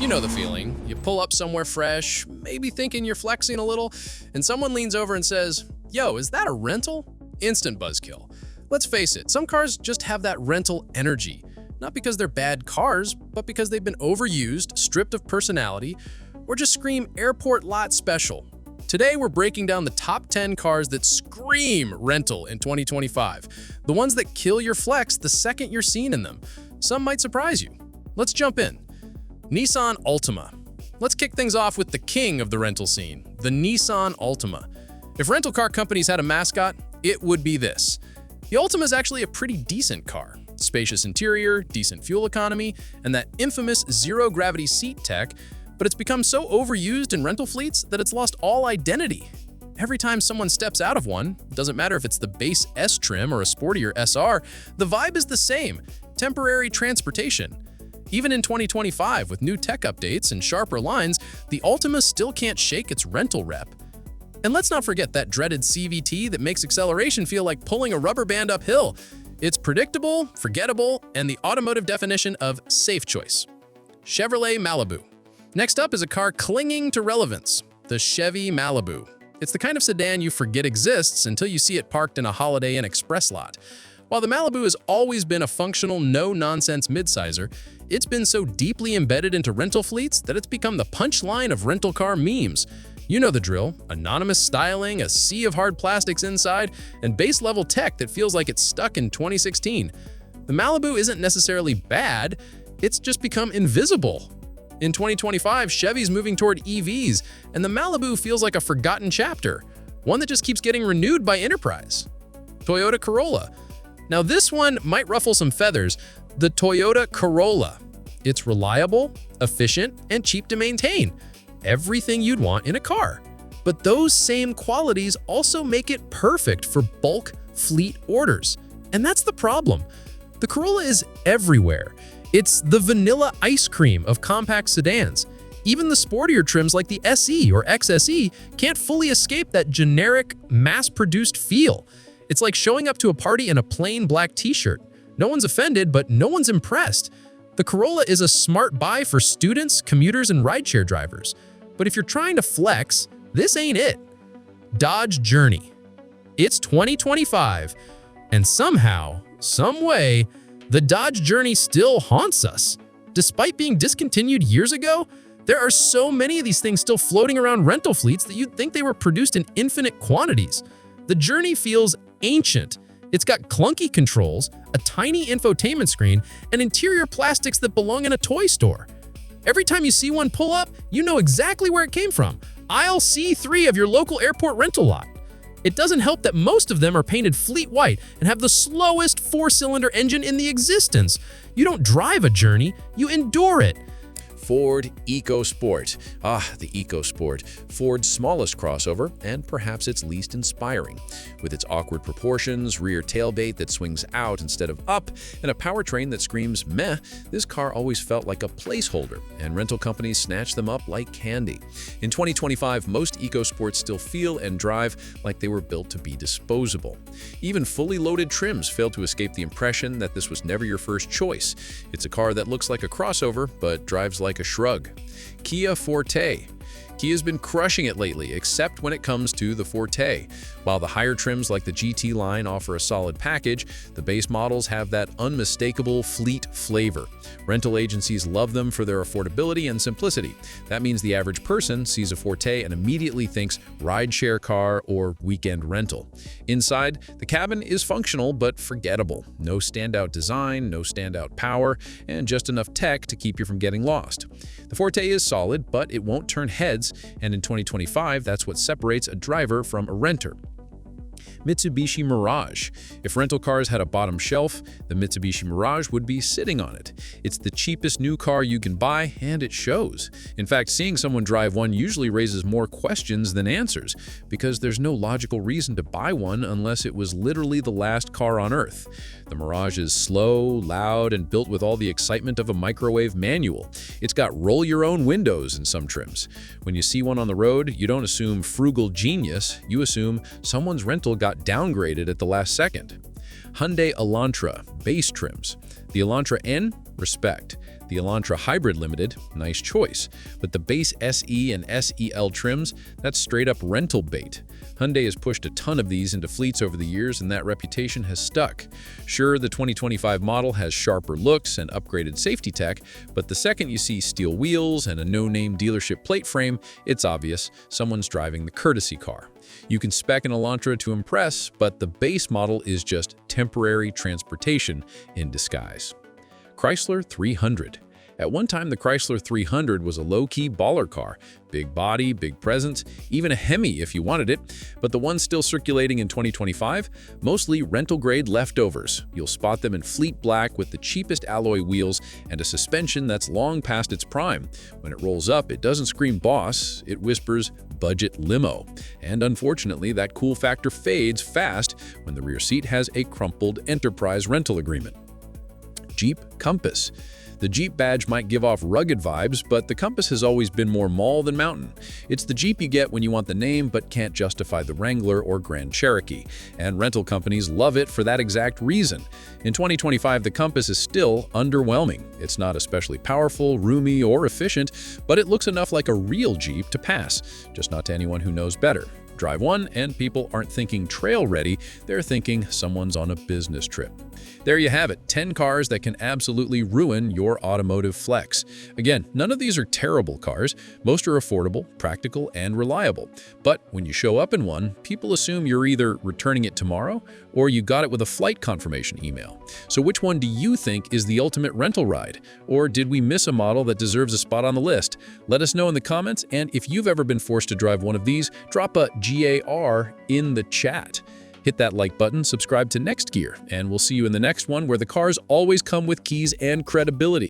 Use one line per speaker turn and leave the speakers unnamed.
You know the feeling. You pull up somewhere fresh, maybe thinking you're flexing a little, and someone leans over and says, "Yo, is that a rental?" Instant buzzkill. Let's face it, some cars just have that rental energy. Not because they're bad cars, but because they've been overused, stripped of personality, or just scream airport lot special. Today, we're breaking down the top 10 cars that scream rental in 2025. The ones that kill your flex the second you're seen in them. Some might surprise you. Let's jump in. Nissan Ultima. Let's kick things off with the king of the rental scene, the Nissan Ultima. If rental car companies had a mascot, it would be this. The Ultima is actually a pretty decent car. Spacious interior, decent fuel economy, and that infamous zero-gravity seat tech, but it's become so overused in rental fleets that it's lost all identity. Every time someone steps out of one, doesn't matter if it's the base S trim or a sportier SR, the vibe is the same, temporary transportation. Even in 2025, with new tech updates and sharper lines, the Ultima still can't shake its rental rep. And let's not forget that dreaded CVT that makes acceleration feel like pulling a rubber band uphill. It's predictable, forgettable, and the automotive definition of safe choice. Chevrolet Malibu. Next up is a car clinging to relevance, the Chevy Malibu. It's the kind of sedan you forget exists until you see it parked in a Holiday Inn Express lot. While the Malibu has always been a functional, no-nonsense midsizer, it's been so deeply embedded into rental fleets that it's become the punchline of rental car memes. You know the drill: anonymous styling, a sea of hard plastics inside, and base-level tech that feels like it's stuck in 2016. The Malibu isn't necessarily bad, it's just become invisible. In 2025, Chevy's moving toward EVs, and the Malibu feels like a forgotten chapter, one that just keeps getting renewed by Enterprise. Toyota Corolla. Now this one might ruffle some feathers, the Toyota Corolla. It's reliable, efficient, and cheap to maintain. Everything you'd want in a car. But those same qualities also make it perfect for bulk fleet orders. And that's the problem. The Corolla is everywhere. It's the vanilla ice cream of compact sedans. Even the sportier trims like the SE or XSE can't fully escape that generic, mass-produced feel. It's like showing up to a party in a plain black t-shirt. No one's offended, but no one's impressed. The Corolla is a smart buy for students, commuters, and rideshare drivers. But if you're trying to flex, this ain't it. Dodge Journey. It's 2025, and somehow, some way, the Dodge Journey still haunts us. Despite being discontinued years ago, there are so many of these things still floating around rental fleets that you'd think they were produced in infinite quantities. The Journey feels ancient. It's got clunky controls, a tiny infotainment screen, and interior plastics that belong in a toy store. Every time you see one pull up, you know exactly where it came from. Aisle C3 of your local airport rental lot. It doesn't help that most of them are painted fleet white and have the slowest four-cylinder engine in the existence. You don't drive a Journey, you endure it.
Ford EcoSport. The EcoSport. Ford's smallest crossover, and perhaps its least inspiring. With its awkward proportions, rear tailgate that swings out instead of up, and a powertrain that screams meh, this car always felt like a placeholder, and rental companies snatched them up like candy. In 2025, most EcoSports still feel and drive like they were built to be disposable. Even fully loaded trims fail to escape the impression that this was never your first choice. It's a car that looks like a crossover, but drives like a shrug. Kia Forte. Kia's been crushing it lately, except when it comes to the Forte. While the higher trims like the GT line offer a solid package, the base models have that unmistakable fleet flavor. Rental agencies love them for their affordability and simplicity. That means the average person sees a Forte and immediately thinks rideshare car or weekend rental. Inside, the cabin is functional but forgettable. No standout design, no standout power, and just enough tech to keep you from getting lost. The Forte is solid, but it won't turn heads, and in 2025, that's what separates a driver from a renter. Mitsubishi Mirage. If rental cars had a bottom shelf, the Mitsubishi Mirage would be sitting on it. It's the cheapest new car you can buy, and it shows. In fact, seeing someone drive one usually raises more questions than answers, because there's no logical reason to buy one unless it was literally the last car on Earth. The Mirage is slow, loud, and built with all the excitement of a microwave manual. It's got roll-your-own windows in some trims. When you see one on the road, you don't assume frugal genius, you assume someone's rental got downgraded at the last second. Hyundai Elantra base trims. The Elantra N Respect. The Elantra Hybrid Limited, nice choice. But the base SE and SEL trims, that's straight up rental bait. Hyundai has pushed a ton of these into fleets over the years, and that reputation has stuck. Sure, the 2025 model has sharper looks and upgraded safety tech, but the second you see steel wheels and a no-name dealership plate frame, it's obvious someone's driving the courtesy car. You can spec an Elantra to impress, but the base model is just temporary transportation in disguise. Chrysler 300. At one time, the Chrysler 300 was a low-key baller car. Big body, big presence, even a Hemi if you wanted it. But the ones still circulating in 2025? Mostly rental-grade leftovers. You'll spot them in fleet black with the cheapest alloy wheels and a suspension that's long past its prime. When it rolls up, it doesn't scream boss, it whispers budget limo. And unfortunately, that cool factor fades fast when the rear seat has a crumpled enterprise rental agreement. Jeep Compass. The Jeep badge might give off rugged vibes, but the Compass has always been more mall than mountain. It's the Jeep you get when you want the name but can't justify the Wrangler or Grand Cherokee, and rental companies love it for that exact reason. In 2025, the Compass is still underwhelming. It's not especially powerful, roomy, or efficient, but it looks enough like a real Jeep to pass, just not to anyone who knows better. Drive one, and people aren't thinking trail-ready, they're thinking someone's on a business trip. There you have it, 10 cars that can absolutely ruin your automotive flex. Again, none of these are terrible cars. Most are affordable, practical, and reliable. But when you show up in one, people assume you're either returning it tomorrow or you got it with a flight confirmation email. So which one do you think is the ultimate rental ride? Or did we miss a model that deserves a spot on the list? Let us know in the comments, and if you've ever been forced to drive one of these, drop a GAR in the chat. Hit that like button, subscribe to Next Gear, and we'll see you in the next one where the cars always come with keys and credibility.